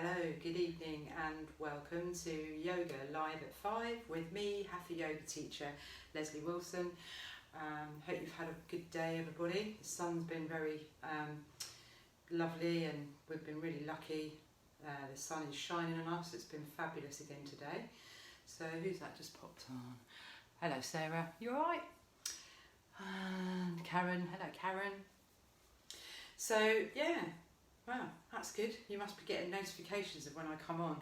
Hello, good evening and welcome to Yoga Live at 5 with me, Hatha Yoga teacher Lesley Wilson. Hope you've had a good day, everybody. The sun's been very lovely and we've been really lucky. The sun is shining on us. It's been fabulous again today. So who's that just popped on? Hello Sarah, you alright? And Karen, hello Karen. So yeah, wow, that's good. You must be getting notifications of when I come on.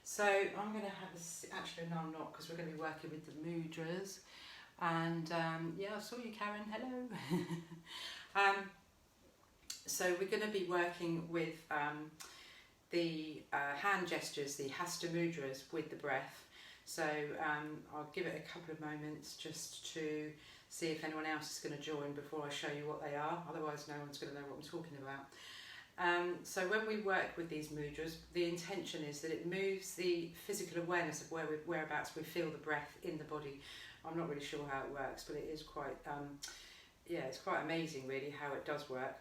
So I'm going to have this, actually no I'm not, because we're going to be working with the mudras. And yeah, I saw you Karen, hello. So we're going to be working with the hand gestures, the Hosta Mudras with the breath. So I'll give it a couple of moments just to see if anyone else is going to join before I show you what they are. Otherwise no one's going to know what I'm talking about. So when we work with these mudras, the intention is that it moves the physical awareness of whereabouts we feel the breath in the body. I'm not really sure how it works, but it is quite, yeah, it's quite amazing really how it does work.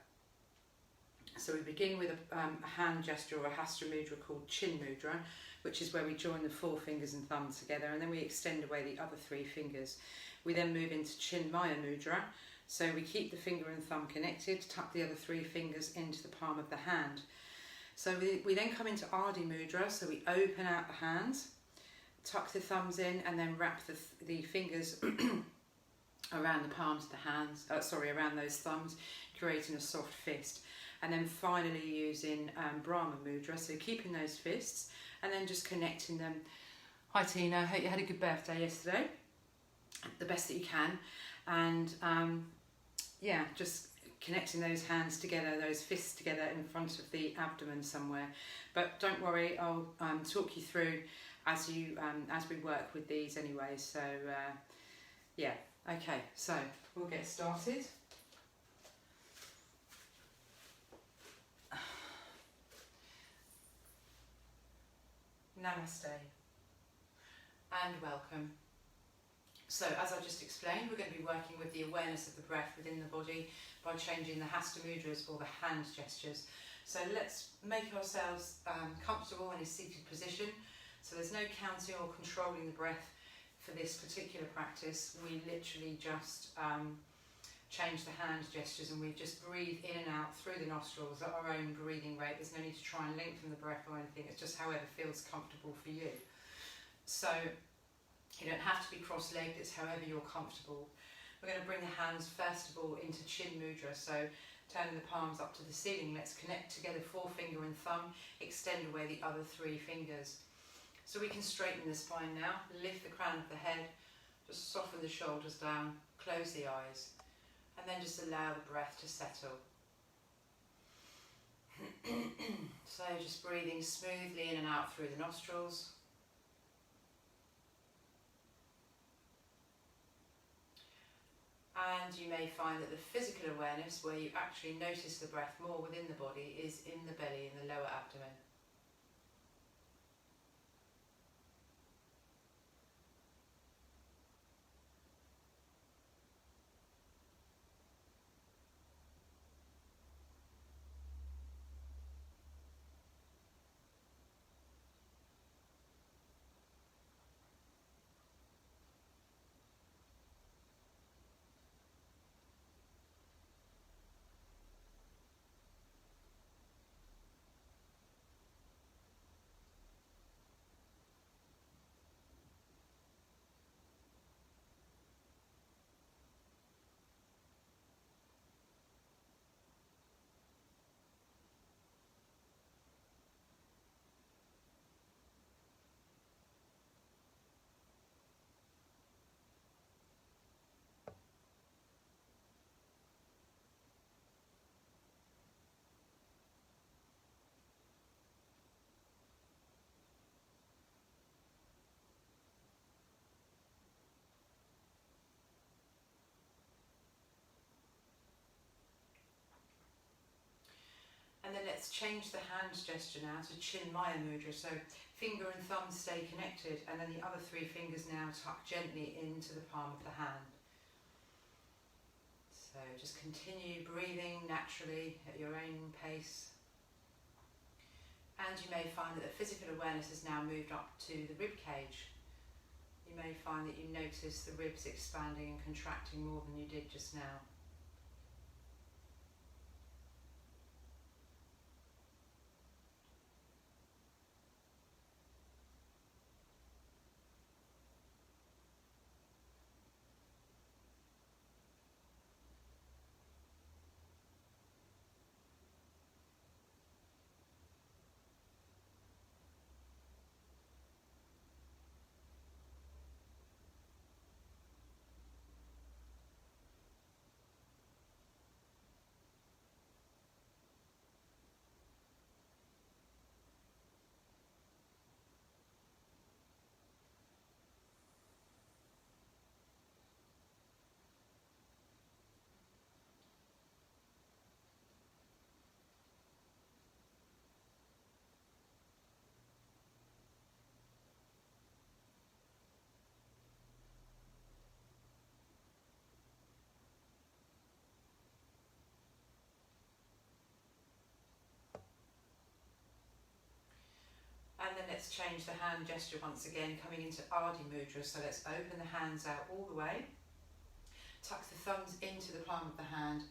So we begin with a hand gesture or a Hosta Mudra called Chin Mudra, which is where we join the four fingers and thumb together, and then we extend away the other three fingers. We then move into Chinmaya Mudra. So we keep the finger and thumb connected, tuck the other three fingers into the palm of the hand. So we then come into Adi Mudra, so we open out the hands, tuck the thumbs in, and then wrap the fingers around the palms of the hands, around those thumbs, creating a soft fist. And then finally using Prana Mudra, so keeping those fists, and then just connecting them. Hi Tina, hope you had a good birthday yesterday, the best that you can. And yeah, just connecting those hands together, those fists together in front of the abdomen somewhere. But don't worry, I'll talk you through as we work with these anyway. So yeah, okay, so we'll get started. Namaste and welcome. So as I just explained, we're going to be working with the awareness of the breath within the body by changing the Hosta Mudras or the hand gestures. So let's make ourselves comfortable in a seated position. So there's no counting or controlling the breath for this particular practice. We literally just change the hand gestures and we just breathe in and out through the nostrils at our own breathing rate. There's no need to try and lengthen the breath or anything. It's just however feels comfortable for you. So you don't have to be cross-legged, it's however you're comfortable. We're going to bring the hands first of all into Chin Mudra, so turning the palms up to the ceiling. Let's connect together forefinger and thumb, extend away the other three fingers. So we can straighten the spine now, lift the crown of the head, just soften the shoulders down, close the eyes, and then just allow the breath to settle. So just breathing smoothly in and out through the nostrils. And you may find that the physical awareness, where you actually notice the breath more within the body, is in the belly, in the lower abdomen. And then let's change the hand gesture now to Chinmaya Mudra. So finger and thumb stay connected, and then the other three fingers now tuck gently into the palm of the hand. So just continue breathing naturally at your own pace. And you may find that the physical awareness has now moved up to the rib cage. You may find that you notice the ribs expanding and contracting more than you did just now. And then let's change the hand gesture once again, coming into Adi Mudra. So let's open the hands out all the way. Tuck the thumbs into the palm of the hand.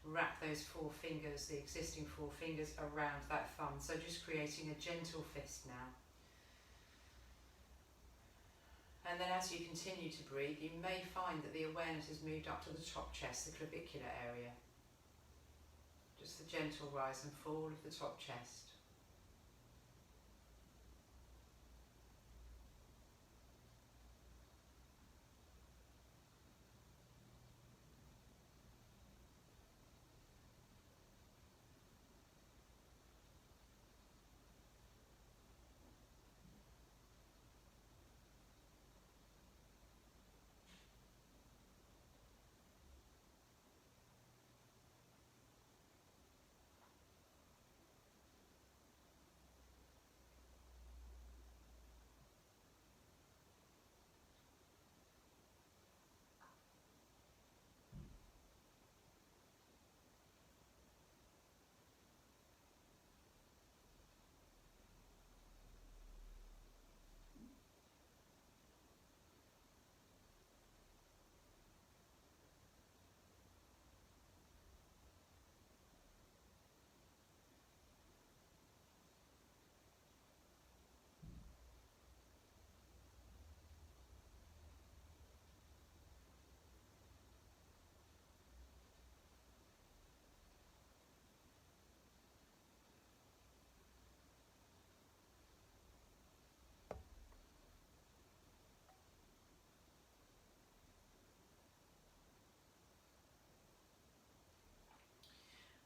Wrap those four fingers, the existing four fingers, around that thumb. So just creating a gentle fist now. And then as you continue to breathe, you may find that the awareness has moved up to the top chest, the clavicular area. Just the gentle rise and fall of the top chest.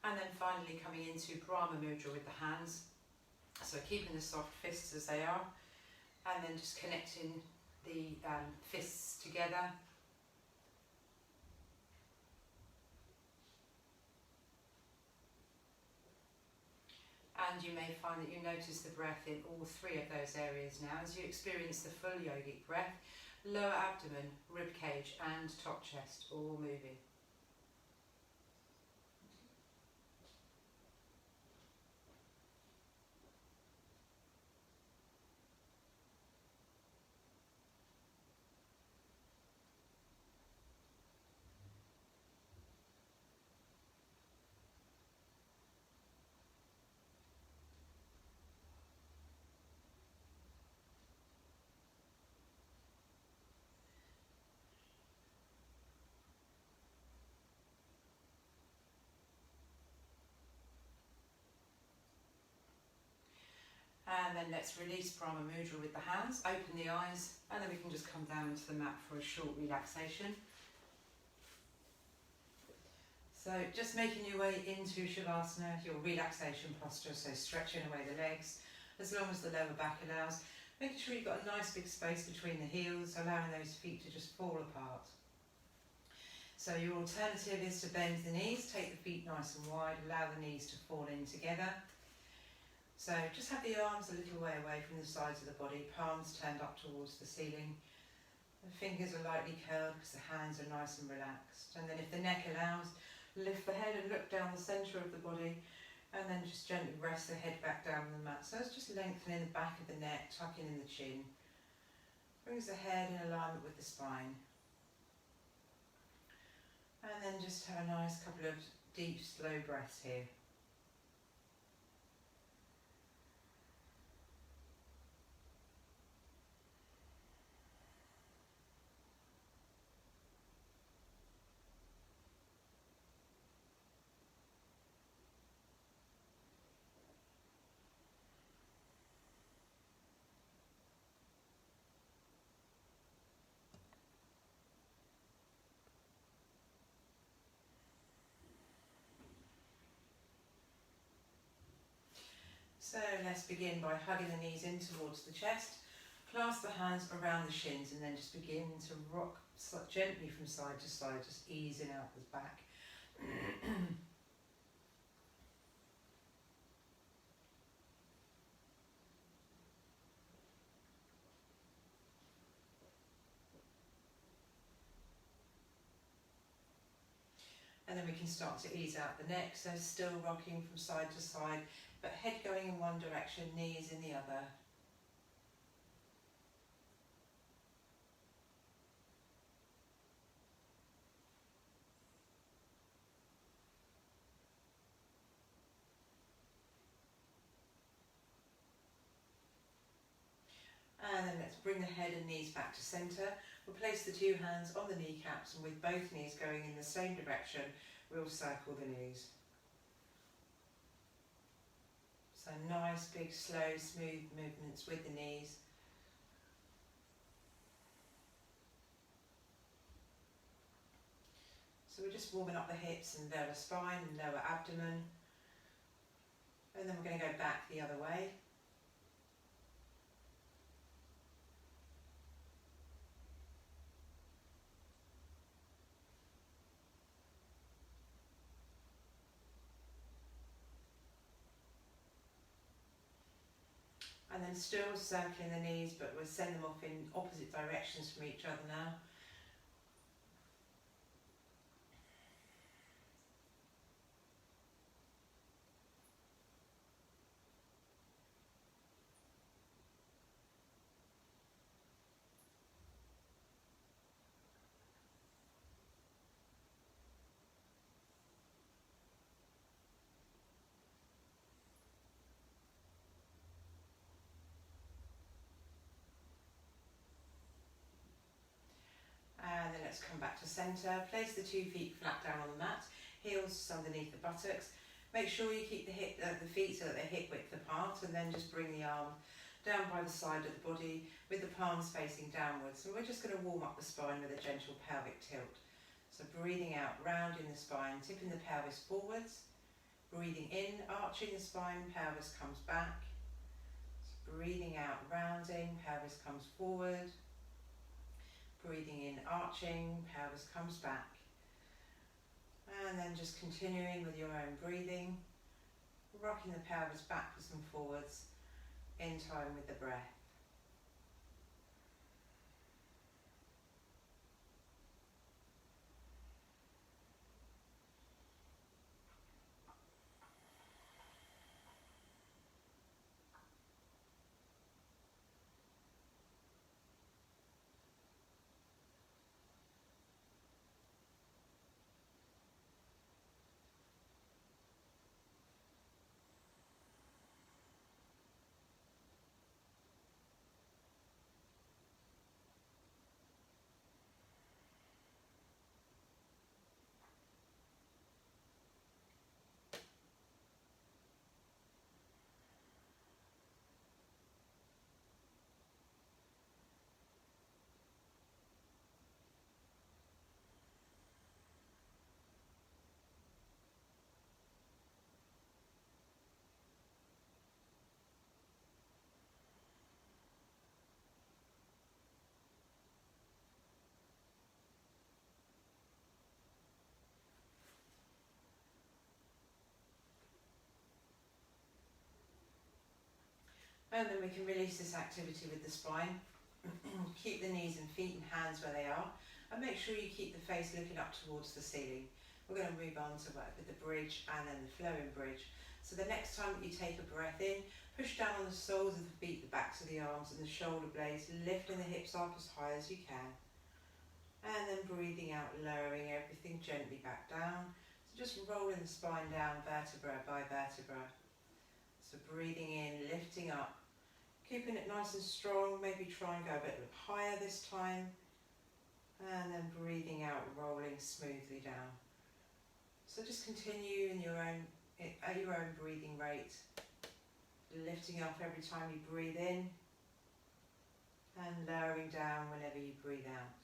And then finally coming into Prana Mudra with the hands. So keeping the soft fists as they are, and then just connecting the fists together. And you may find that you notice the breath in all three of those areas now as you experience the full yogic breath, lower abdomen, rib cage and top chest all moving. And then let's release Prana Mudra with the hands, open the eyes, and then we can just come down into the mat for a short relaxation. So just making your way into Shavasana, your relaxation posture, so stretching away the legs as long as the lower back allows, making sure you've got a nice big space between the heels, allowing those feet to just fall apart. So your alternative is to bend the knees, take the feet nice and wide, allow the knees to fall in together. So just have the arms a little way away from the sides of the body, palms turned up towards the ceiling. The fingers are lightly curled because the hands are nice and relaxed. And then if the neck allows, lift the head and look down the centre of the body, And then just gently rest the head back down on the mat. So it's just lengthening the back of the neck, tucking in the chin. Brings the head in alignment with the spine. And then just have a nice couple of deep, slow breaths here. So let's begin by hugging the knees in towards the chest, clasp the hands around the shins, and then just begin to rock gently from side to side, just easing out the back. And then we can start to ease out the neck, so still rocking from side to side, but head going in one direction, knees in the other. And then let's bring the head and knees back to centre. We'll place the two hands on the kneecaps, and with both knees going in the same direction, we'll circle the knees. So nice, big, slow, smooth movements with the knees. So we're just warming up the hips and lower spine and lower abdomen. And then we're going to go back the other way. And then still circling the knees, but we'll send them off in opposite directions from each other now. And then let's come back to centre. Place the 2 feet flat down on the mat, heels underneath the buttocks. Make sure you keep the feet so that they're hip width apart, and then just bring the arm down by the side of the body with the palms facing downwards. So we're just going to warm up the spine with a gentle pelvic tilt. So breathing out, rounding the spine, tipping the pelvis forwards. Breathing in, arching the spine, pelvis comes back. So breathing out, rounding, pelvis comes forward. Breathing in, arching, pelvis comes back. And then just continuing with your own breathing, rocking the pelvis backwards and forwards in time with the breath. And then we can release this activity with the spine. Keep the knees and feet and hands where they are, and make sure you keep the face looking up towards the ceiling. We're going to move on to work with the bridge and then the flowing bridge. So the next time that you take a breath in, push down on the soles of the feet, the backs of the arms and the shoulder blades, lifting the hips up as high as you can. And then breathing out, lowering everything gently back down. So just rolling the spine down vertebra by vertebra. So breathing in, lifting up, keeping it nice and strong, maybe try and go a bit higher this time. And then breathing out, rolling smoothly down. So just continue at your own breathing rate, lifting up every time you breathe in and lowering down whenever you breathe out.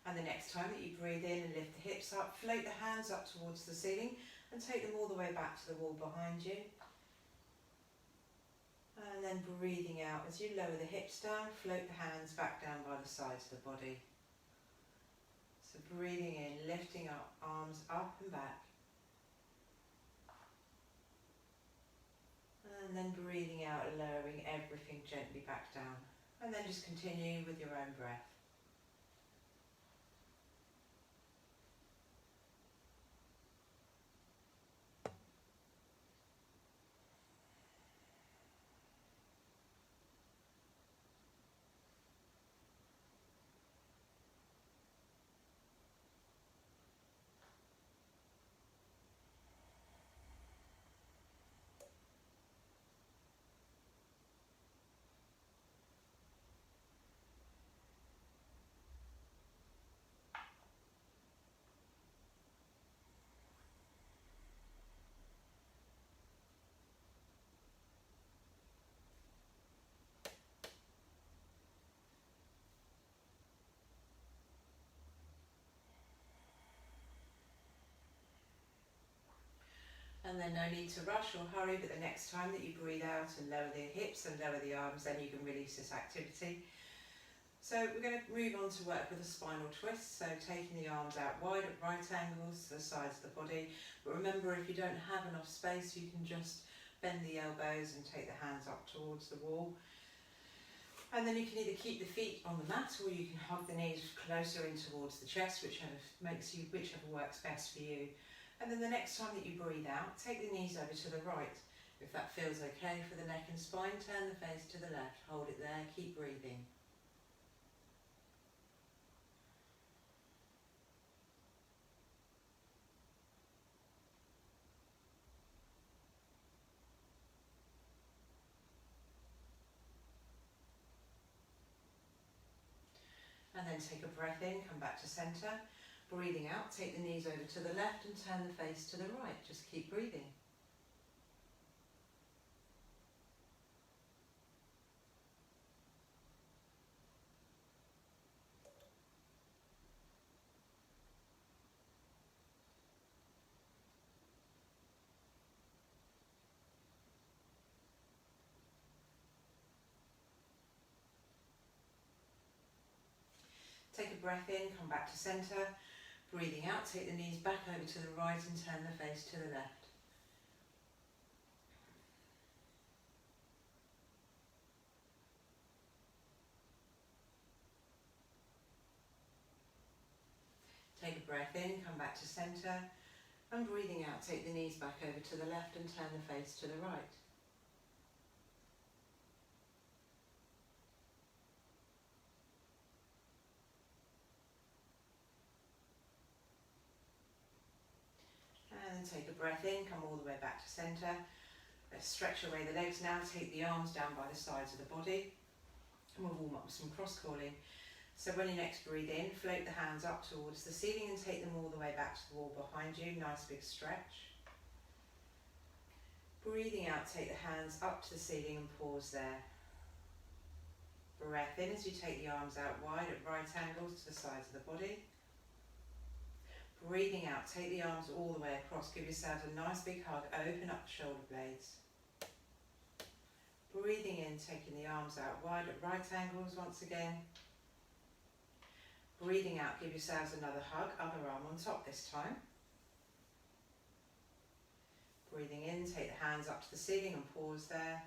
And the next time that you breathe in and lift the hips up, float the hands up towards the ceiling and take them all the way back to the wall behind you. And then breathing out as you lower the hips down, float the hands back down by the sides of the body. So breathing in, lifting up, arms up and back. And then breathing out, lowering everything gently back down. And then just continue with your own breath. And then no need to rush or hurry, but the next time that you breathe out and lower the hips and lower the arms, then you can release this activity. So we're going to move on to work with a spinal twist, so taking the arms out wide at right angles to the sides of the body. But remember, if you don't have enough space, you can just bend the elbows and take the hands up towards the wall. And then you can either keep the feet on the mat or you can hug the knees closer in towards the chest, whichever works best for you. And then the next time that you breathe out, take the knees over to the right. If that feels okay for the neck and spine, turn the face to the left. Hold it there, keep breathing. And then take a breath in, come back to centre. Breathing out, take the knees over to the left and turn the face to the right. Just keep breathing. Take a breath in, come back to centre. Breathing out, take the knees back over to the right and turn the face to the left. Take a breath in, come back to centre. And breathing out, take the knees back over to the left and turn the face to the right. And take a breath in, come all the way back to centre. Let's stretch away the legs now, take the arms down by the sides of the body. And we'll warm up with some cross-crawling. So when you next breathe in, float the hands up towards the ceiling and take them all the way back to the wall behind you. Nice big stretch. Breathing out, take the hands up to the ceiling and pause there. Breath in as you take the arms out wide at right angles to the sides of the body. Breathing out, take the arms all the way across. Give yourselves a nice big hug. Open up the shoulder blades. Breathing in, taking the arms out wide at right angles once again. Breathing out, give yourselves another hug. Other arm on top this time. Breathing in, take the hands up to the ceiling and pause there.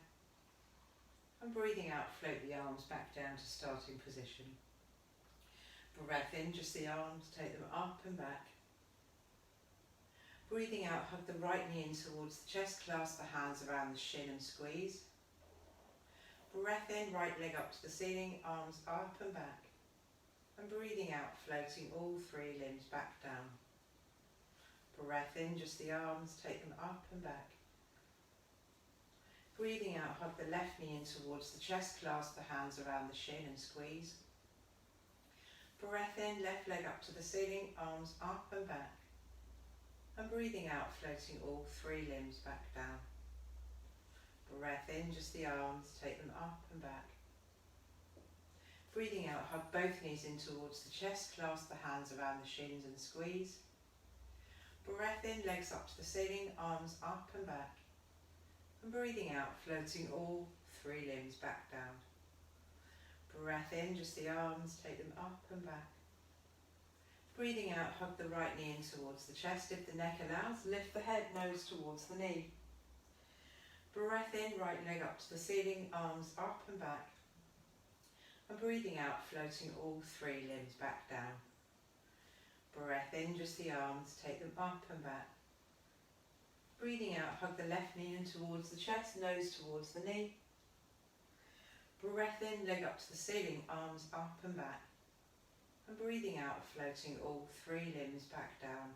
And breathing out, float the arms back down to starting position. Breath in, just the arms, take them up and back. Breathing out, hug the right knee in towards the chest, clasp the hands around the shin and squeeze. Breath in, right leg up to the ceiling, arms up and back. And breathing out, floating all three limbs back down. Breath in, just the arms, take them up and back. Breathing out, hug the left knee in towards the chest, clasp the hands around the shin and squeeze. Breath in, left leg up to the ceiling, arms up and back. And breathing out, floating all three limbs back down. Breath in, just the arms, take them up and back. Breathing out, hug both knees in towards the chest, clasp the hands around the shins and squeeze. Breath in, legs up to the ceiling, arms up and back. And breathing out, floating all three limbs back down. Breath in, just the arms, take them up and back. Breathing out, hug the right knee in towards the chest. If the neck allows, lift the head, nose towards the knee. Breath in, right leg up to the ceiling, arms up and back. And breathing out, floating all three limbs back down. Breath in, just the arms, take them up and back. Breathing out, hug the left knee in towards the chest, nose towards the knee. Breath in, leg up to the ceiling, arms up and back. And breathing out, floating all three limbs back down.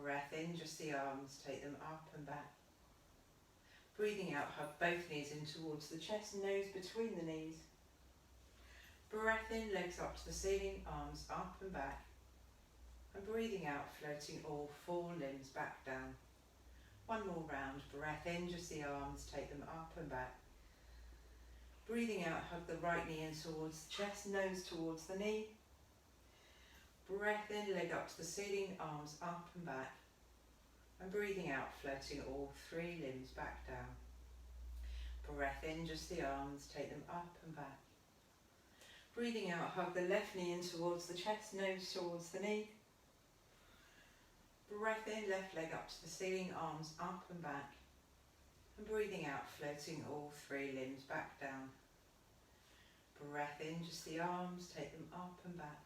Breath in, just the arms, take them up and back. Breathing out, hug both knees in towards the chest, nose between the knees. Breath in, legs up to the ceiling, arms up and back. And breathing out, floating all four limbs back down. One more round. Breath in, just the arms, take them up and back. Breathing out, hug the right knee in towards the chest, nose towards the knee. Breath in, leg up to the ceiling, arms up and back. And breathing out, floating all three limbs back down. Breath in, just the arms, take them up and back. Breathing out, hug the left knee in towards the chest, nose towards the knee. Breath in, left leg up to the ceiling, arms up and back. And breathing out, floating all three limbs back down. Breath in, just the arms, take them up and back.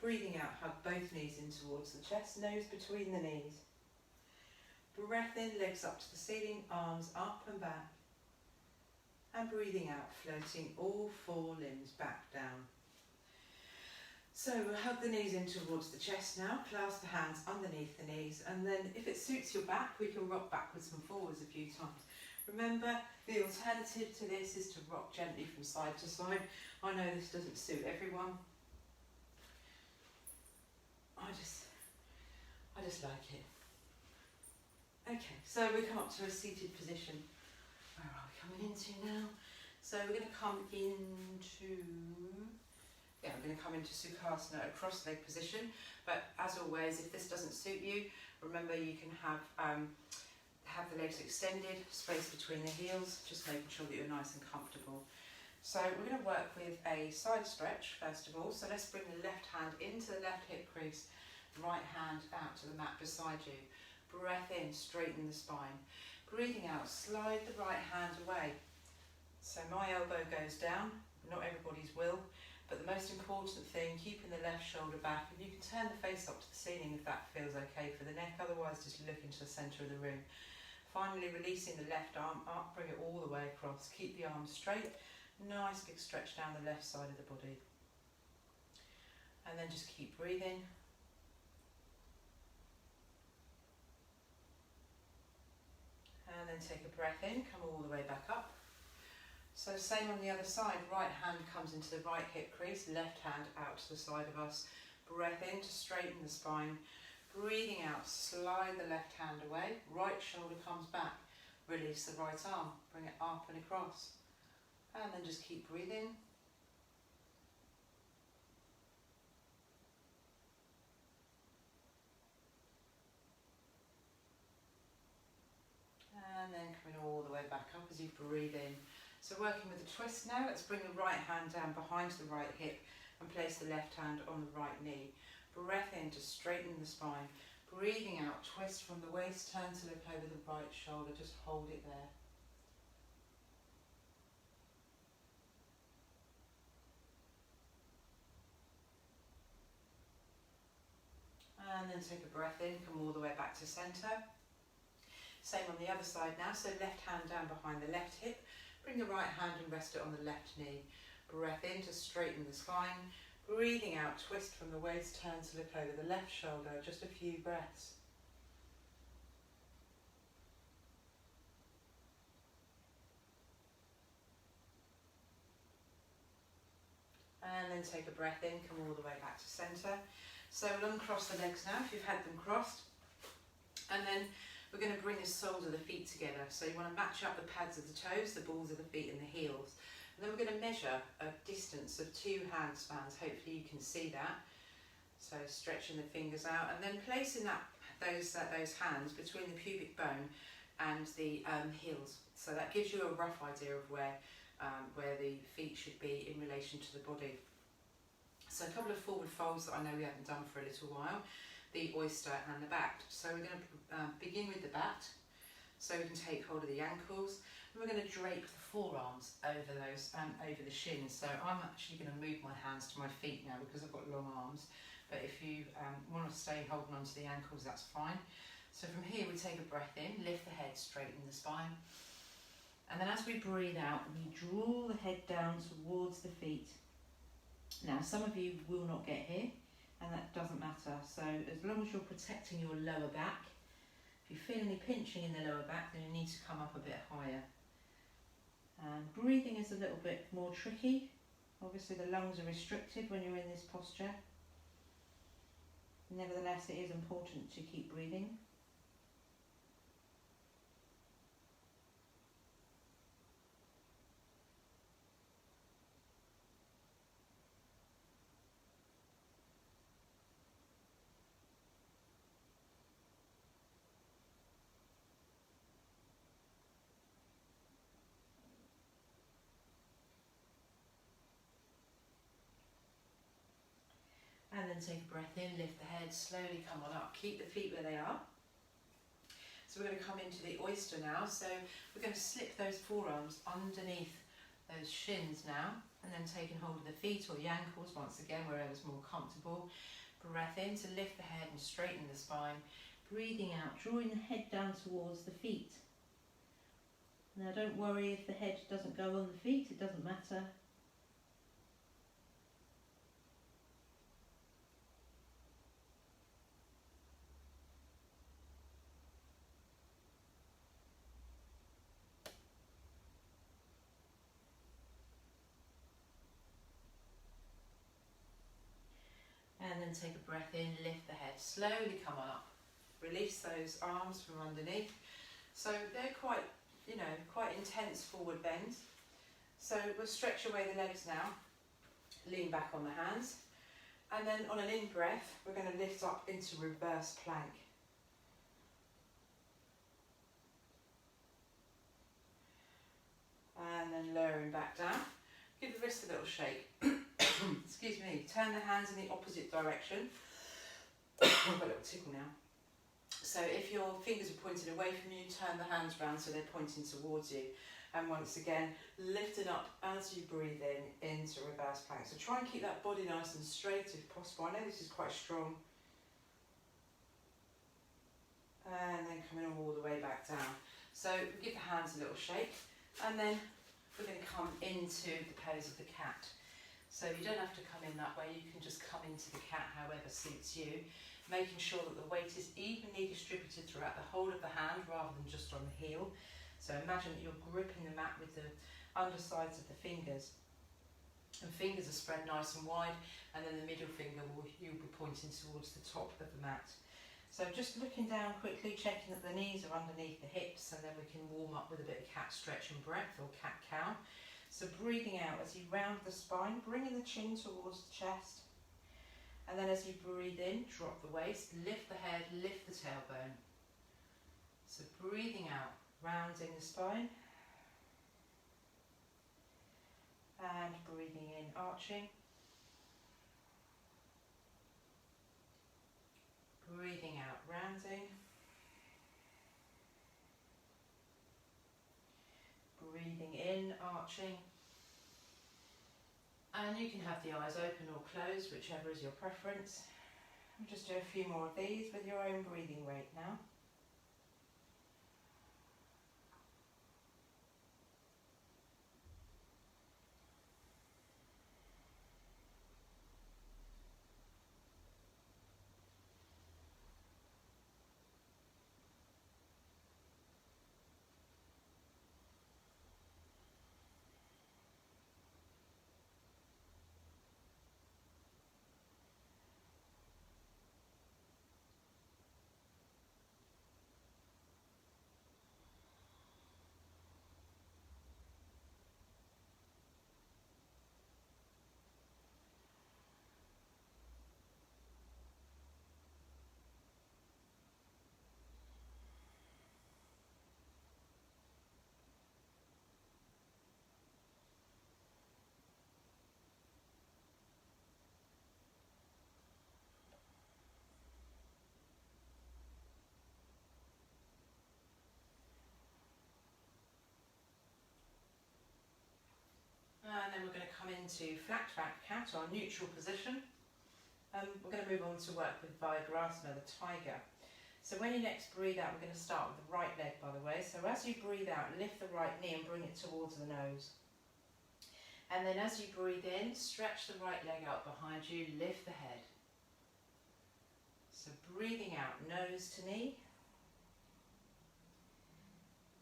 Breathing out, hug both knees in towards the chest, nose between the knees. Breath in, legs up to the ceiling, arms up and back. And breathing out, floating all four limbs back down. So we'll hug the knees in towards the chest now, clasp the hands underneath the knees, and then if it suits your back, we can rock backwards and forwards a few times. Remember, the alternative to this is to rock gently from side to side. I know this doesn't suit everyone. I just like it. Okay, so we come up to a seated position. Where are we coming into now? So we're going to come into... we're going to come into Sukhasana, a cross-leg position, but as always, if this doesn't suit you, remember you can have the legs extended, space between the heels, just making sure that you're nice and comfortable. So we're going to work with a side stretch, first of all. So let's bring the left hand into the left hip crease, right hand out to the mat beside you. Breath in, straighten the spine. Breathing out, slide the right hand away. So my elbow goes down, not everybody's will. But the most important thing, keeping the left shoulder back, and you can turn the face up to the ceiling if that feels okay for the neck, otherwise just look into the centre of the room. Finally releasing the left arm up, bring it all the way across, keep the arms straight, nice big stretch down the left side of the body. And then just keep breathing. And then take a breath in, come all the way back up. So same on the other side, right hand comes into the right hip crease, left hand out to the side of us. Breath in to straighten the spine. Breathing out, slide the left hand away, right shoulder comes back, release the right arm, bring it up and across, and then just keep breathing. And then coming all the way back up as you breathe in. So working with the twist now, let's bring the right hand down behind the right hip and place the left hand on the right knee. Breath in to straighten the spine. Breathing out, twist from the waist, turn to look over the right shoulder, just hold it there. And then take a breath in, come all the way back to centre. Same on the other side now, so left hand down behind the left hip, bring the right hand and rest it on the left knee. Breath in to straighten the spine. Breathing out, twist from the waist, turn to look over the left shoulder, just a few breaths. And then take a breath in, come all the way back to centre. So we'll uncross the legs now if you've had them crossed. And then we're going to bring the soles of the feet together. So you want to match up the pads of the toes, the balls of the feet and the heels. And then we're going to measure a distance of 2 hand spans. Hopefully you can see that. So stretching the fingers out and then placing those hands between the pubic bone and the heels. So that gives you a rough idea of where the feet should be in relation to the body. So a couple of forward folds that I know we haven't done for a little while, the oyster and the bat. So we're going to begin with the bat, so we can take hold of the ankles, and we're going to drape the forearms over those over the shins. So I'm actually going to move my hands to my feet now because I've got long arms, but if you want to stay holding on to the ankles, that's fine. So from here we take a breath in, lift the head, straighten the spine. And then as we breathe out, we draw the head down towards the feet. Now, some of you will not get here, and that doesn't matter. So as long as you're protecting your lower back, if you feel any pinching in the lower back, then you need to come up a bit higher. And breathing is a little bit more tricky. Obviously the lungs are restricted when you're in this posture. Nevertheless, it is important to keep breathing. And then take a breath in, lift the head, slowly come on up. Keep the feet where they are. So we're going to come into the oyster now. So we're going to slip those forearms underneath those shins now, and then taking hold of the feet or the ankles, once again, wherever's more comfortable. Breath in to lift the head and straighten the spine. Breathing out, drawing the head down towards the feet. Now don't worry if the head doesn't go on the feet, it doesn't matter. And then take a breath in, lift the head, slowly come on up. Release those arms from underneath. So they're quite intense forward bend. So we'll stretch away the legs now, lean back on the hands. And then on an in-breath, we're going to lift up into reverse plank. And then lowering back down. Give the wrist a little shake. Excuse me. Turn the hands in the opposite direction. I've got a little tickle now. So if your fingers are pointed away from you, turn the hands round so they're pointing towards you. And once again, lifting up as you breathe in into reverse plank. So try and keep that body nice and straight if possible. I know this is quite strong. And then coming all the way back down. So give the hands a little shake. And then we're going to come into the pose of the cat. So you don't have to come in that way, you can just come into the cat however suits you, making sure that the weight is evenly distributed throughout the whole of the hand rather than just on the heel. So imagine that you're gripping the mat with the undersides of the fingers. And fingers are spread nice and wide, and then the middle finger you'll be pointing towards the top of the mat. So just looking down quickly, checking that the knees are underneath the hips, and then we can warm up with a bit of cat stretch and breath, or cat-cow. So breathing out as you round the spine, bringing the chin towards the chest. And then as you breathe in, drop the waist, lift the head, lift the tailbone. So breathing out, rounding the spine. And breathing in, arching. Breathing out, rounding. Breathing in, arching. And you can have the eyes open or closed, whichever is your preference. We'll just do a few more of these with your own breathing rate now. And then we're going to come into flat back cat, or neutral position. We're going to move on to work with Virasana, the tiger. So when you next breathe out, we're going to start with the right leg, by the way. So as you breathe out, lift the right knee and bring it towards the nose. And then as you breathe in, stretch the right leg out behind you, lift the head. So breathing out, nose to knee.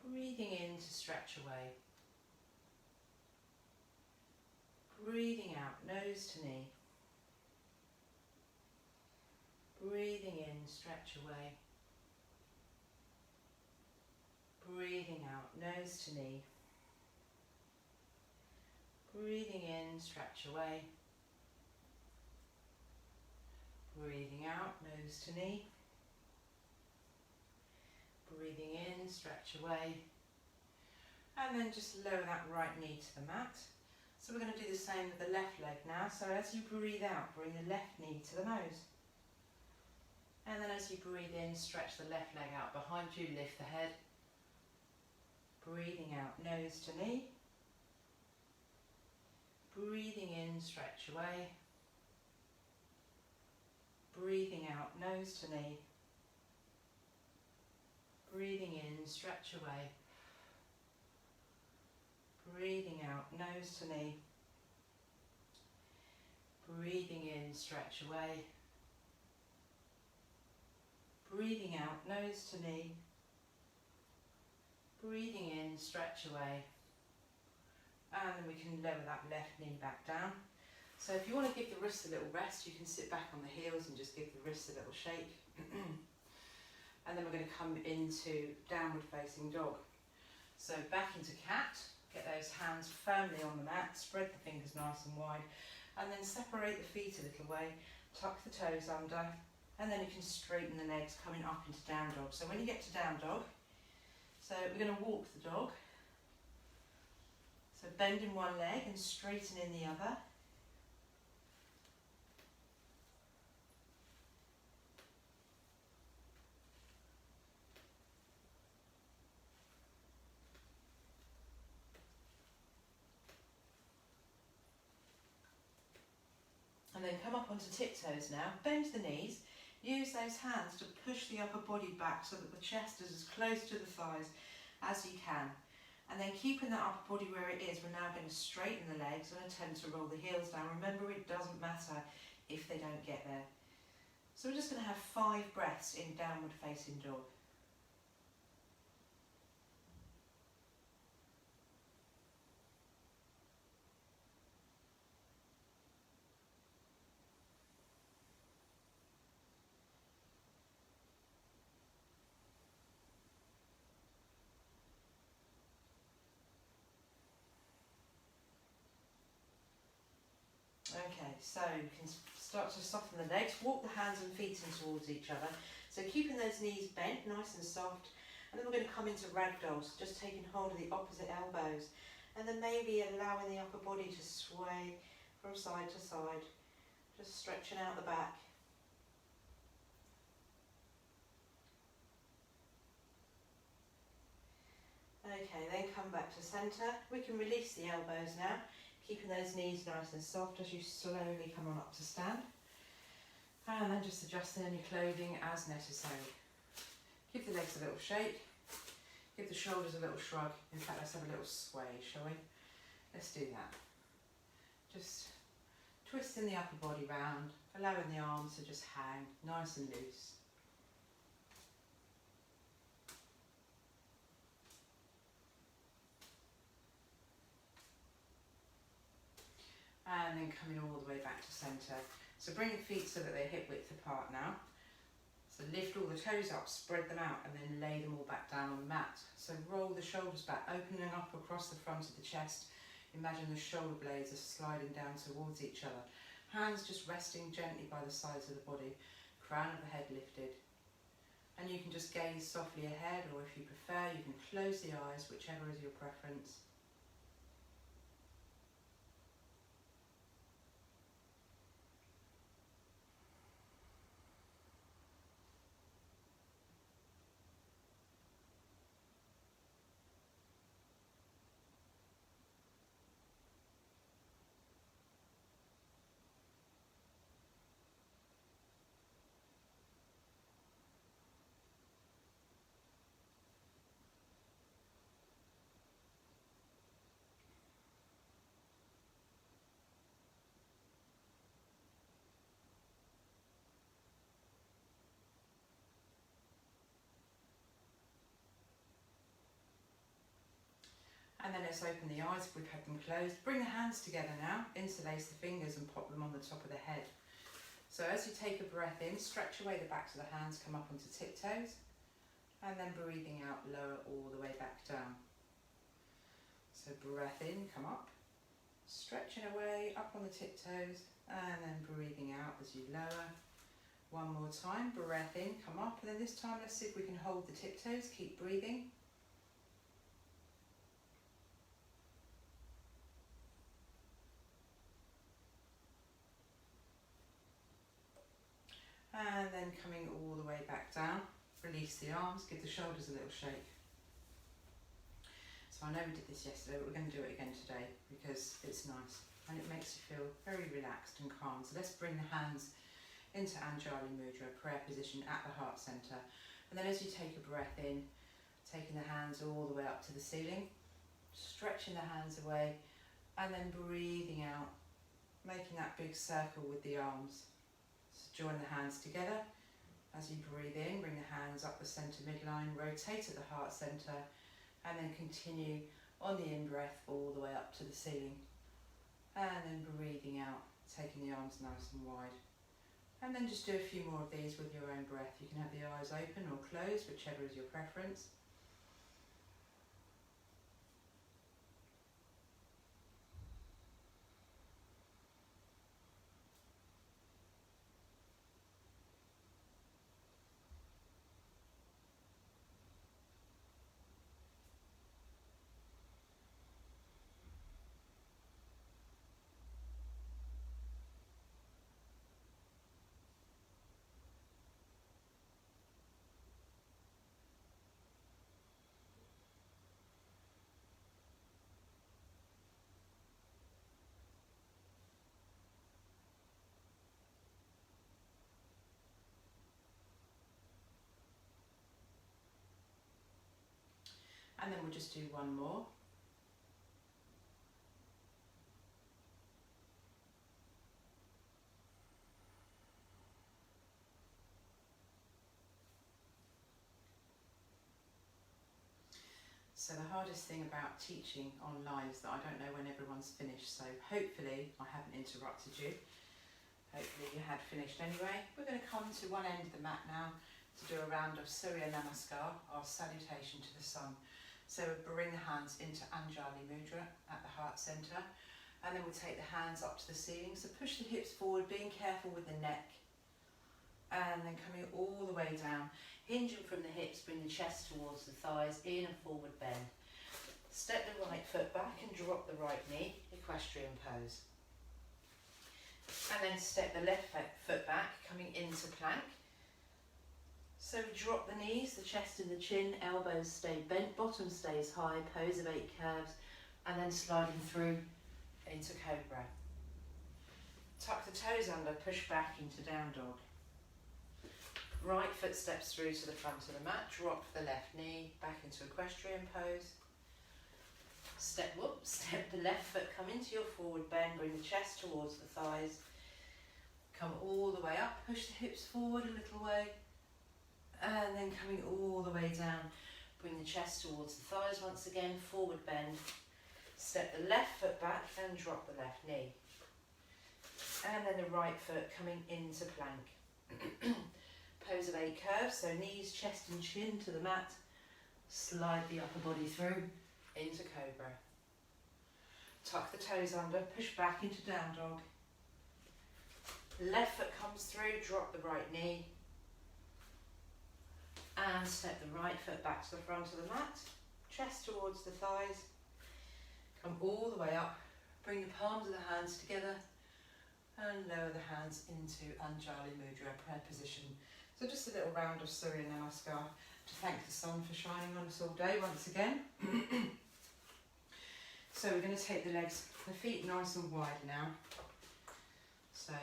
Breathing in to stretch away. Breathing out, nose to knee. Breathing in, stretch away. Breathing out, nose to knee. Breathing in, stretch away. Breathing out, nose to knee. Breathing in, stretch away. And then just lower that right knee to the mat. So we're going to do the same with the left leg now. So as you breathe out, bring the left knee to the nose. And then as you breathe in, stretch the left leg out behind you, lift the head. Breathing out, nose to knee. Breathing in, stretch away. Breathing out, nose to knee. Breathing in, stretch away. Breathing out, nose to knee. Breathing in, stretch away. Breathing out, nose to knee. Breathing in, stretch away. And then we can lower that left knee back down. So if you want to give the wrists a little rest, you can sit back on the heels and just give the wrists a little shake. And then we're going to come into downward facing dog. So back into cat. Get those hands firmly on the mat, spread the fingers nice and wide, and then separate the feet a little way, tuck the toes under, and then you can straighten the legs coming up into down dog. So when you get to down dog, so we're going to walk the dog. So bend in one leg and straighten in the other. And then come up onto tiptoes now, bend the knees, use those hands to push the upper body back so that the chest is as close to the thighs as you can. And then keeping that upper body where it is, we're now going to straighten the legs and attempt to roll the heels down. Remember, it doesn't matter if they don't get there. So we're just going to have 5 breaths in downward facing dog. Okay, so you can start to soften the legs, walk the hands and feet in towards each other. So keeping those knees bent, nice and soft. And then we're going to come into Ragdoll, so just taking hold of the opposite elbows. And then maybe allowing the upper body to sway from side to side. Just stretching out the back. Okay, then come back to centre. We can release the elbows now, keeping those knees nice and soft as you slowly come on up to stand. And then just adjusting any clothing as necessary. Give the legs a little shake. Give the shoulders a little shrug. In fact, let's have a little sway, shall we? Let's do that. Just twisting the upper body round, allowing the arms to just hang nice and loose. And then coming all the way back to centre. So bring your feet so that they're hip width apart now. So lift all the toes up, spread them out, and then lay them all back down on the mat. So roll the shoulders back, opening up across the front of the chest. Imagine the shoulder blades are sliding down towards each other. Hands just resting gently by the sides of the body. Crown of the head lifted. And you can just gaze softly ahead, or if you prefer, you can close the eyes, whichever is your preference. And then let's open the eyes if we've had them closed. Bring the hands together now, interlace the fingers and pop them on the top of the head. So as you take a breath in, stretch away the backs of the hands, come up onto tiptoes, and then breathing out, lower all the way back down. So breath in, come up, stretching away, up on the tiptoes, and then breathing out as you lower. One more time, breath in, come up, and then this time let's see if we can hold the tiptoes, keep breathing. And then coming all the way back down, release the arms, give the shoulders a little shake. So I know we did this yesterday, but we're going to do it again today because it's nice and it makes you feel very relaxed and calm. So let's bring the hands into Anjali Mudra, prayer position at the heart centre. And then as you take a breath in, taking the hands all the way up to the ceiling, stretching the hands away, and then breathing out, making that big circle with the arms. So join the hands together. As you breathe in, bring the hands up the centre midline, rotate at the heart centre, and then continue on the in-breath all the way up to the ceiling. And then breathing out, taking the arms nice and wide. And then just do a few more of these with your own breath. You can have the eyes open or closed, whichever is your preference. And then we'll just do one more. So the hardest thing about teaching online is that I don't know when everyone's finished, so hopefully I haven't interrupted you. Hopefully you had finished anyway. We're going to come to one end of the mat now to do a round of Surya Namaskar, our salutation to the sun. So bring the hands into Anjali Mudra at the heart centre, And then we'll take the hands up to the ceiling. So push the hips forward, being careful with the neck. And then coming all the way down. Hinging from the hips, bring the chest towards the thighs, in a forward bend. Step the right foot back and drop the right knee, equestrian pose. And then step the left foot back, coming into plank. So drop the knees, the chest and the chin, elbows stay bent, bottom stays high, pose of 8 curves, and then sliding through into cobra. Tuck the toes under, push back into down dog. Right foot steps through to the front of the mat, drop the left knee, back into equestrian pose. Step the left foot, come into your forward bend, bring the chest towards the thighs. Come all the way up, push the hips forward a little way. And then coming all the way down, bring the chest towards the thighs once again, forward bend. Step the left foot back and drop the left knee. And then the right foot coming into plank. Pose of 8 curves, so knees, chest and chin to the mat. Slide the upper body through into cobra. Tuck the toes under, push back into down dog. Left foot comes through, drop the right knee. And step the right foot back to the front of the mat, chest towards the thighs. Come all the way up, bring the palms of the hands together and lower the hands into Anjali Mudra, prayer position. So just a little round of Surya Namaskar to thank the sun for shining on us all day once again. So we're going to take the legs, the feet nice and wide now. So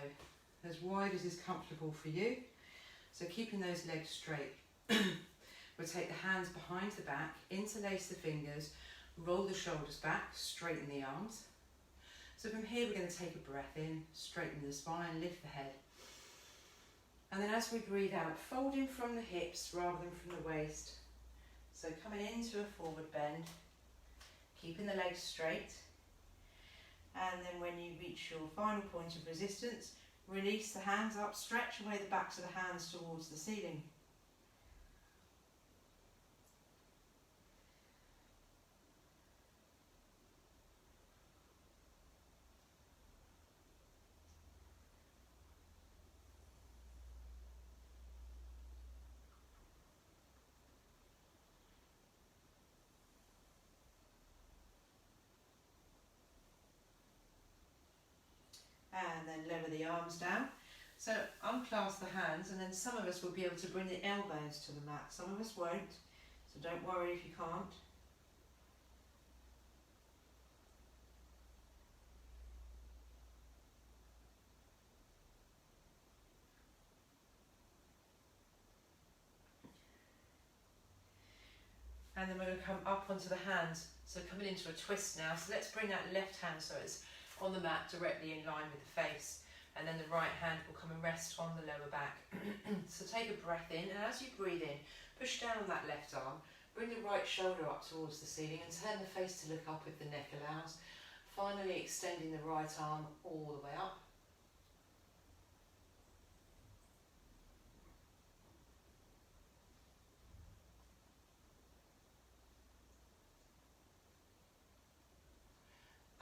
as wide as is comfortable for you. So keeping those legs straight. We'll take the hands behind the back, interlace the fingers, roll the shoulders back, straighten the arms. So from here we're going to take a breath in, straighten the spine, lift the head. And then as we breathe out, folding from the hips rather than from the waist. So coming into a forward bend, keeping the legs straight. And then when you reach your final point of resistance, release the hands up, stretch away the backs of the hands towards the ceiling. And then lower the arms down. So unclasp the hands, and then some of us will be able to bring the elbows to the mat. Some of us won't, so don't worry if you can't. And then we're going to come up onto the hands, so coming into a twist now. So let's bring that left hand so it's on the mat directly in line with the face, and then the right hand will come and rest on the lower back. So take a breath in, and as you breathe in, push down on that left arm, bring the right shoulder up towards the ceiling and turn the face to look up if the neck allows. Finally extending the right arm all the way up.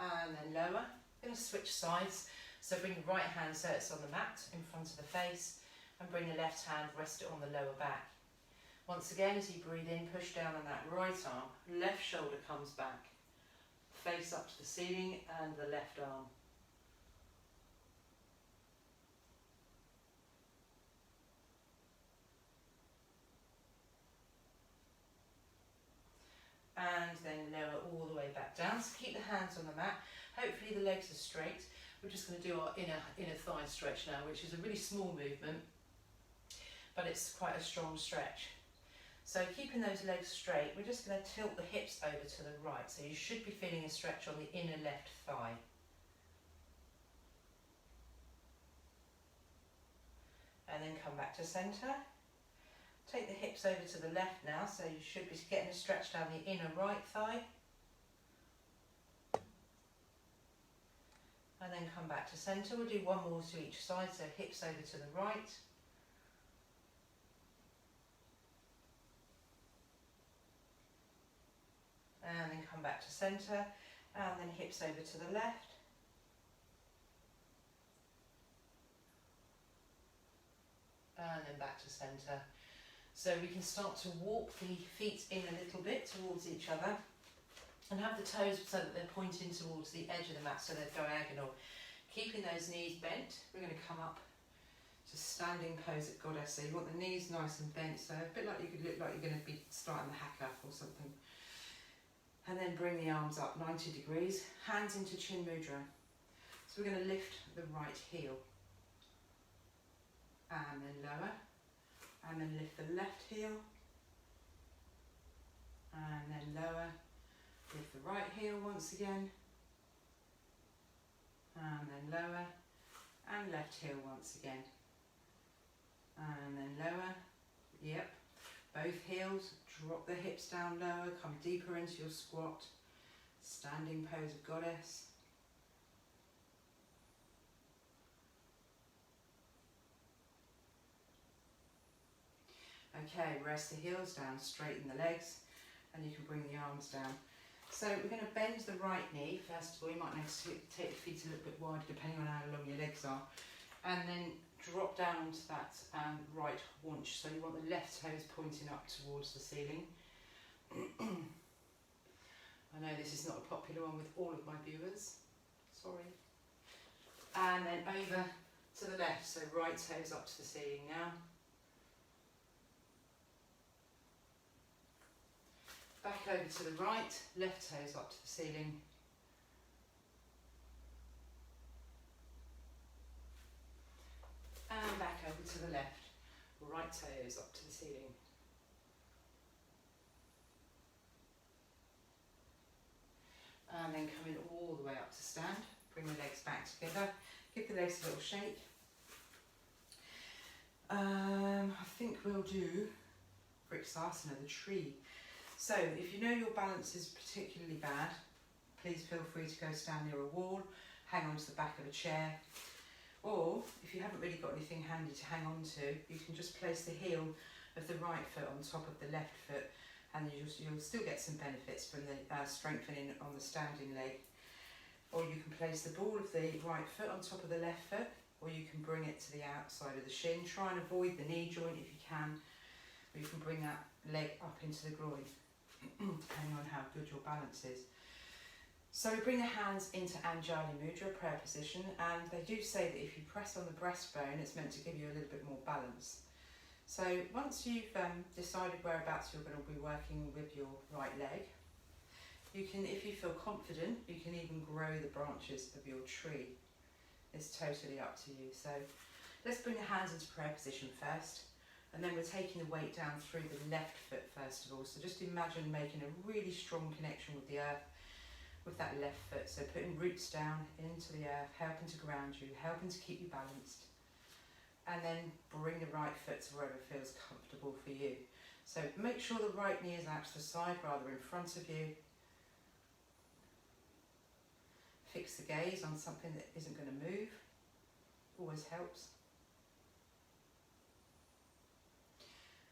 And then lower. Going to switch sides, so bring the right hand so it's on the mat in front of the face, and bring the left hand, rest it on the lower back. Once again, as you breathe in, push down on that right arm, left shoulder comes back, face up to the ceiling and the left arm. And then lower all the way back down. So keep the hands on the mat. Hopefully the legs are straight. We're just going to do our inner thigh stretch now, which is a really small movement, but it's quite a strong stretch. So keeping those legs straight, we're just going to tilt the hips over to the right. So you should be feeling a stretch on the inner left thigh. And then come back to centre. Take the hips over to the left now, so you should be getting a stretch down the inner right thigh. And then come back to centre. We'll do one more to each side, so hips over to the right. And then come back to centre, and then hips over to the left. and then back to centre. So we can start to walk the feet in a little bit towards each other and have the toes so that they're pointing towards the edge of the mat, so they're diagonal. Keeping those knees bent, we're going to come up to standing pose at goddess. So you want the knees nice and bent, so a bit like you could look like you're going to be starting the Hatha or something. And then bring the arms up 90 degrees, hands into Chin Mudra. So we're going to lift the right heel, and then lower, and then lift the left heel, and then lower, lift the right heel once again, and then lower, and left heel once again, and then lower, yep, both heels, drop the hips down lower, come deeper into your squat, standing pose of goddess. Okay, rest the heels down, straighten the legs, and you can bring the arms down. So we're going to bend the right knee, first of all. You might need to take the feet a little bit wider depending on how long your legs are. And then drop down onto that right haunch. So you want the left toes pointing up towards the ceiling. I know this is not a popular one with all of my viewers, sorry. And then over to the left, so right toes up to the ceiling now. Back over to the right, left toes up to the ceiling. And back over to the left, right toes up to the ceiling. And then coming all the way up to stand. Bring the legs back together. Give the legs a little shake. I think we'll do Vrksasana, the tree. So if you know your balance is particularly bad, please feel free to go stand near a wall, hang on to the back of a chair, or if you haven't really got anything handy to hang on to, you can just place the heel of the right foot on top of the left foot, and you'll still get some benefits from the strengthening on the standing leg. Or you can place the ball of the right foot on top of the left foot, or you can bring it to the outside of the shin. Try and avoid the knee joint if you can, or you can bring that leg up into the groin, depending on how good your balance is. So we bring the hands into Anjali Mudra, prayer position, and they do say that if you press on the breastbone, it's meant to give you a little bit more balance. So once you've decided whereabouts you're going to be working with your right leg, you can, if you feel confident, you can even grow the branches of your tree. It's totally up to you. So let's bring the hands into prayer position first. And then we're taking the weight down through the left foot first of all. So just imagine making a really strong connection with the earth, with that left foot. So putting roots down into the earth, helping to ground you, helping to keep you balanced. And then bring the right foot to wherever feels comfortable for you. So make sure the right knee is out to the side rather in front of you. Fix the gaze on something that isn't going to move. Always helps.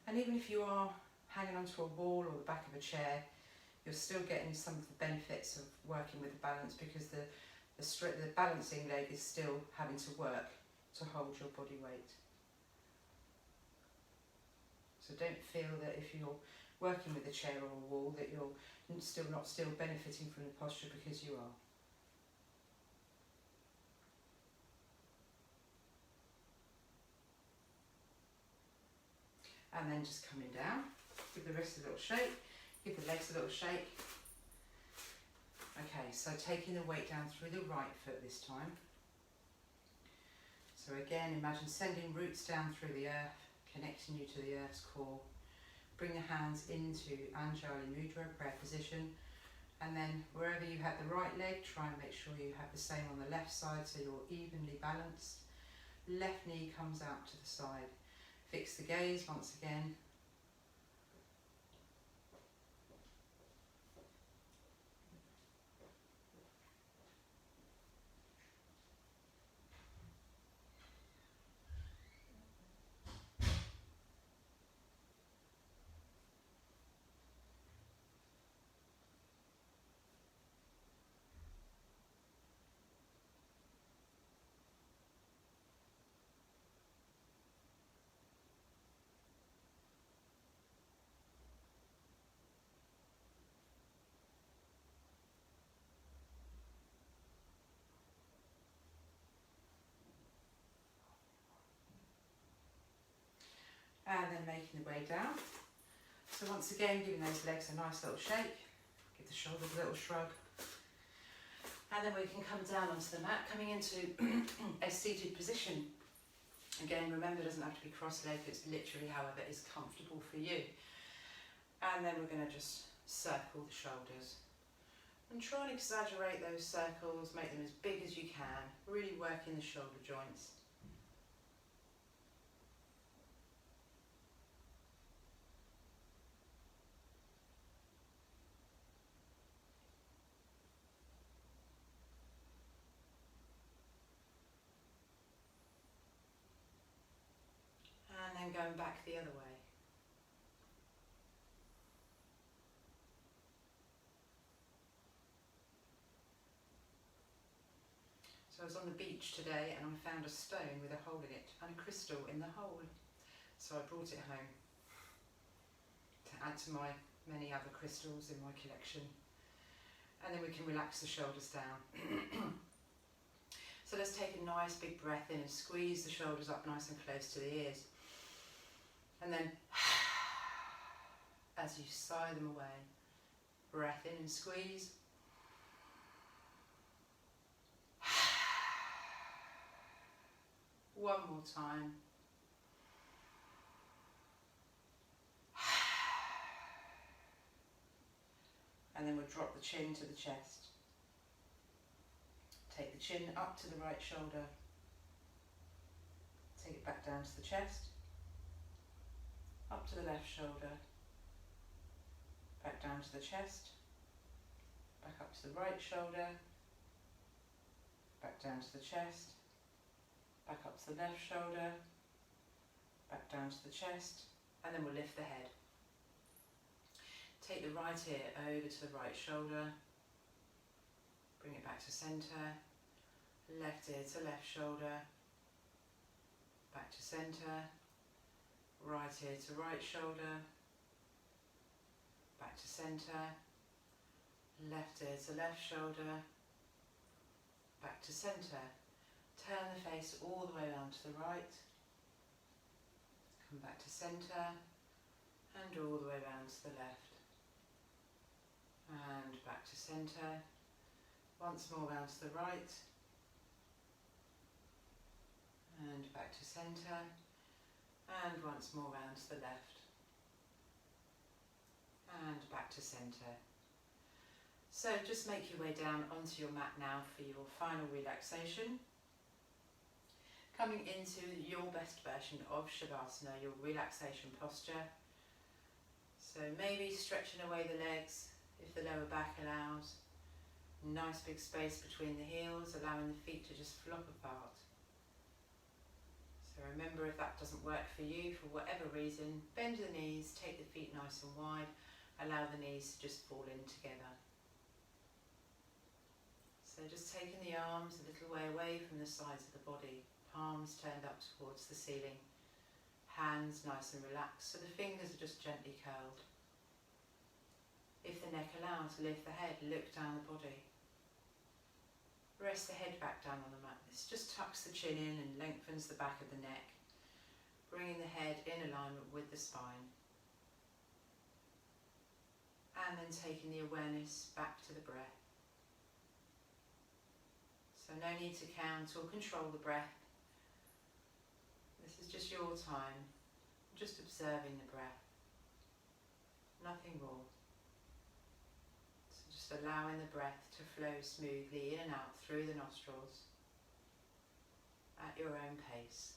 And even if you are hanging onto a wall or the back of a chair, you're still getting some of the benefits of working with the balance, because the balancing leg is still having to work to hold your body weight. So don't feel that if you're working with a chair or a wall that you're not still benefiting from the posture, because you are. And then just coming down, give the wrists a little shake, give the legs a little shake. Okay, so taking the weight down through the right foot this time. So again, imagine sending roots down through the earth, connecting you to the earth's core. Bring the hands into Anjali Mudra, prayer position. And then wherever you have the right leg, try and make sure you have the same on the left side so you're evenly balanced. Left knee comes out to the side. Fix the gaze once again. And then making the way down. So once again, giving those legs a nice little shake. Give the shoulders a little shrug. And then we can come down onto the mat, coming into a seated position. Again, remember, it doesn't have to be cross-legged, it's literally however is comfortable for you. And then we're going to just circle the shoulders. And try and exaggerate those circles, make them as big as you can, really working the shoulder joints. And then going back the other way. So I was on the beach today and I found a stone with a hole in it and a crystal in the hole. So I brought it home to add to my many other crystals in my collection. And then we can relax the shoulders down. So let's take a nice big breath in and squeeze the shoulders up nice and close to the ears. And then as you sigh them away, breath in and squeeze. One more time. And then we'll drop the chin to the chest. Take the chin up to the right shoulder. Take it back down to the chest. Up to the left shoulder. Back down to the chest. Back up to the right shoulder. Back down to the chest. Back up to the left shoulder, back down to the chest, and then we'll lift the head. Take the right ear over to the right shoulder, bring it back to centre, left ear to left shoulder, back to centre, right ear to right shoulder, back to centre, left ear to left shoulder, back to centre. Turn the face all the way around to the right, come back to centre, and all the way around to the left, and back to centre, once more round to the right, and back to centre, and once more round to the left, and back to centre. So just make your way down onto your mat now for your final relaxation. Coming into your best version of Shavasana, your relaxation posture. So maybe stretching away the legs if the lower back allows. Nice big space between the heels, allowing the feet to just flop apart. So remember, if that doesn't work for you for whatever reason, bend the knees, take the feet nice and wide, allow the knees to just fall in together. So just taking the arms a little way away from the sides of the body. Palms turned up towards the ceiling, hands nice and relaxed, so the fingers are just gently curled. If the neck allows, lift the head, look down the body. Rest the head back down on the mat. This just tucks the chin in and lengthens the back of the neck, bringing the head in alignment with the spine. And then taking the awareness back to the breath. So no need to count or control the breath. This is just your time, just observing the breath, nothing more. So just allowing the breath to flow smoothly in and out through the nostrils at your own pace.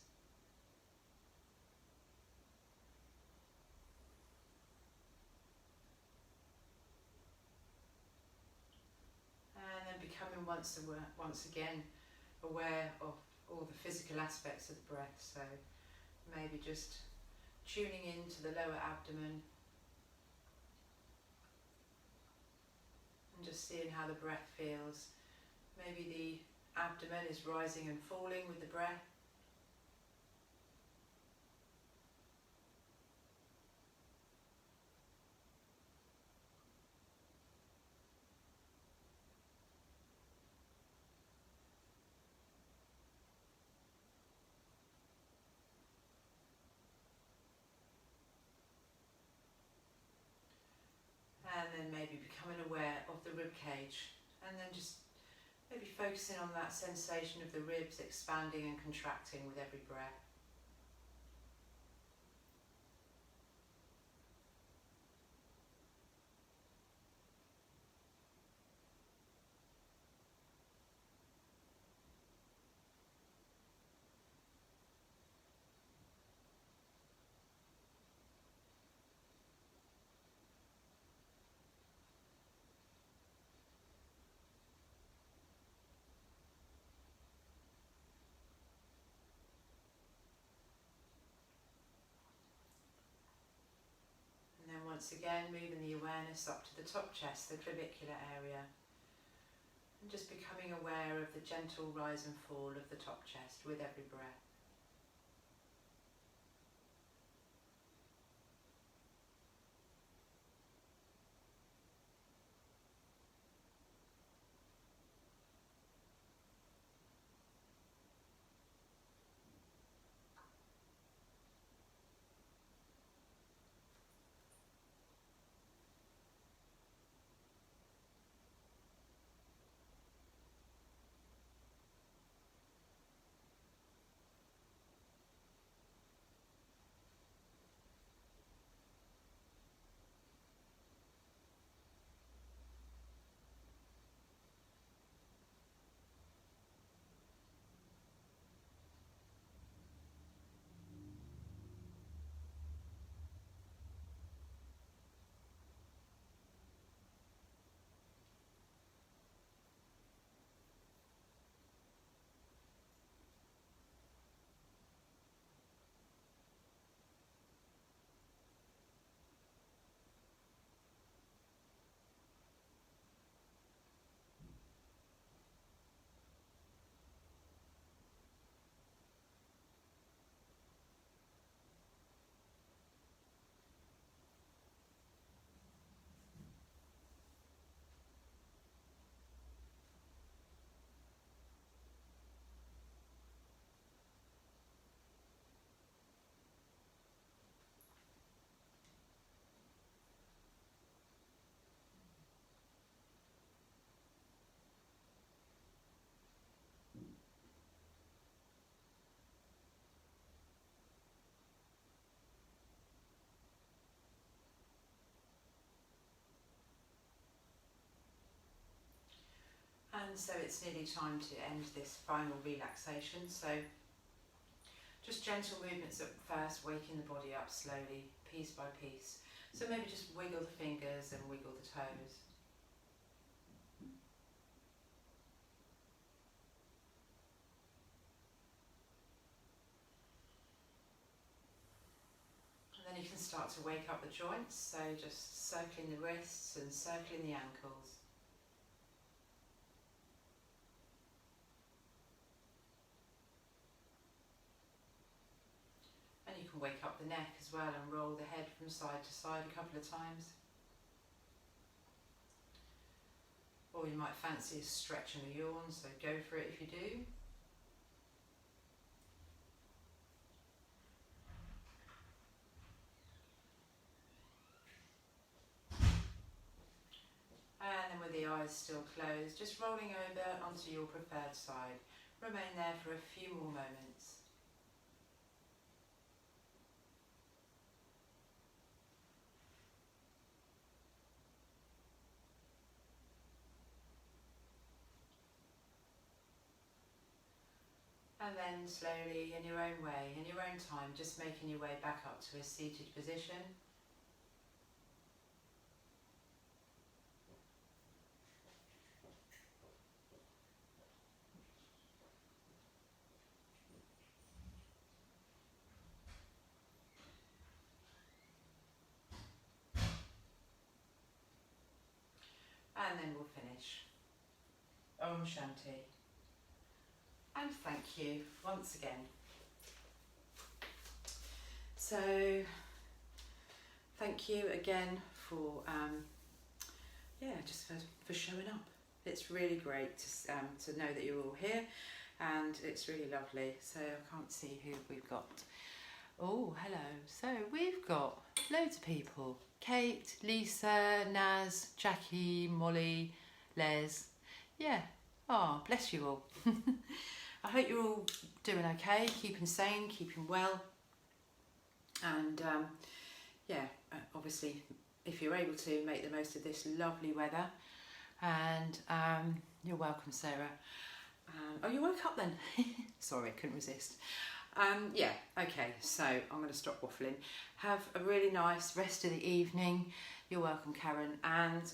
And then becoming once again aware of all the physical aspects of the breath, so maybe just tuning into the lower abdomen and just seeing how the breath feels. Maybe the abdomen is rising and falling with the breath. rib cage, and then just maybe focusing on that sensation of the ribs expanding and contracting with every breath. Once again, moving the awareness up to the top chest, the clavicular area, and just becoming aware of the gentle rise and fall of the top chest with every breath. And so it's nearly time to end this final relaxation. So just gentle movements at first, waking the body up slowly, piece by piece. So maybe just wiggle the fingers and wiggle the toes. And then you can start to wake up the joints, so just circling the wrists and circling the ankles. Wake up the neck as well and roll the head from side to side a couple of times. Or you might fancy a stretch and a yawn, so go for it if you do. And then with the eyes still closed, just rolling over onto your preferred side. Remain there for a few more moments. And then slowly, in your own way, in your own time, just making your way back up to a seated position. And then we'll finish. Om Shanti. And thank you once again. So, thank you again for just for showing up. It's really great to know that you're all here, and it's really lovely. So I can't see who we've got. Oh, hello. So we've got loads of people. Kate, Lisa, Naz, Jackie, Molly, Les. Yeah. Oh, bless you all. I hope you're all doing okay, keeping sane, keeping well. And obviously, if you're able to, make the most of this lovely weather. And you're welcome, Sarah. Oh, you woke up then? Sorry, I couldn't resist. Okay, so I'm going to stop waffling. Have a really nice rest of the evening. You're welcome, Karen. And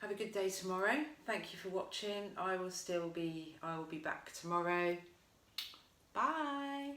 have a good day tomorrow. Thank you for watching. I will be back tomorrow. Bye.